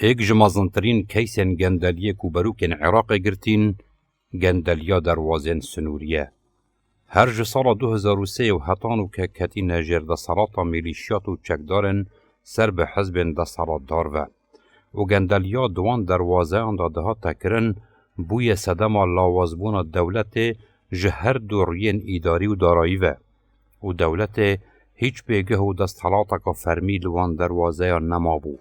ایک جمازنترین کیسین گندلیه کو بروکن عراق گرتین گندلیا دروازین سنوریه. هر جسال 2003 و هتانو که کتین جرد سراتا میلیشیات و چکدارن سر به حزب دستارات دار و گندلیا دوان دروازه آن ده تکرن بوی صدما لاوازبون دولت جهر دورین ایداری و دارایی و دولت هیچ بیگه و دستالاتا که فرمی لوان دروازه نما بو.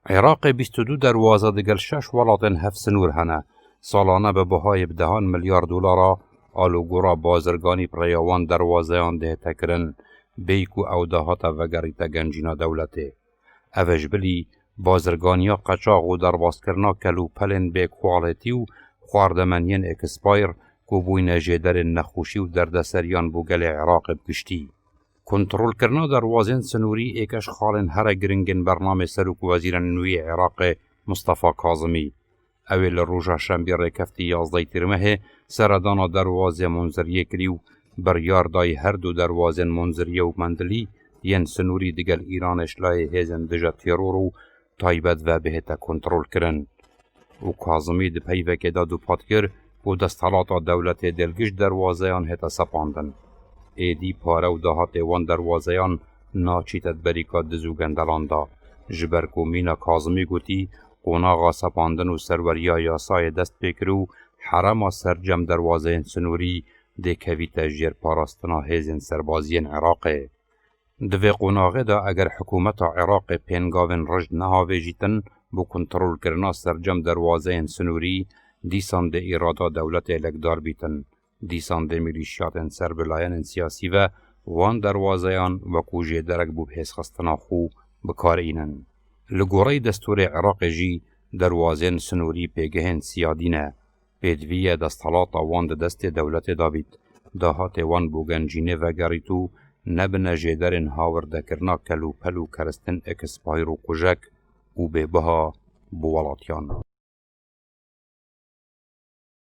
عراق 22 دروازه دگل 6 ولاتن هفت سنور هنه سالانه به بهای $10 میلیارد آلوگورا بازرگانی پریوان دروازه آن ده تکرن بیکو او دهاتا وگریتا گنجینا دولته. اوش بلی بازرگانیا قچاق و درواز کرنا کلو پلن به کوالیتی و خواردمانین اکسپایر کو بوین جدر نخوشی و دردسریان بوگل عراق بکشتی. کنترول کرنا دروازین سنوری ایکش خالن هر گرنگن برنامه سروک وزیر نوی عراق مصطفى کاظمی. اویل روژا شنبی ریکفتی 11 ترمه سردانا دروازه منظریه کریو بریار دای هر دو دروازه منظریه و مندلی ین سنوری دیگل ایرانش لای هیزن دجا تیرور و تایبت و بهتا کنترول کرن. و کاظمی دی پیوه که دادو پاتگر و دستالاتا دولت دلگش دروازه آن هتا سپاندن. ایدی پاره و دهات وان دروازه آن ناچیتت بریکا دزو گندلان دا. جبرکو مینا کاظمی گوتی قوناغا سپاندن و سروریا یاسای دست بکرو حرما سرجم دروازه سنوری ده کویتا جیر پاراستنا هیزن سربازین عراقه. دوی قوناغه دا اگر حکومت عراق پینگاون رجد نهاوی جیتن بو کنترول کرنا سرجم دروازه سنوری دیسان ده ایرادا دولت الکدار بیتن. دیسان ده میلیشیات سربلاین سیاسی و وان دروازهان وکو جیدرک بو حیث خستنا خو بکار اینن. لگوری دستور عراق جی دروازین سنوری پیگهن سیادینه. پیدویه دستالاتا وان دست دولت دابید. دهات وان بوگنجینه و گریتو نبنه جیدرین هاورده کرنا کلو پلو کرستن اکسپایر و کجک و به بها بوالاتیان.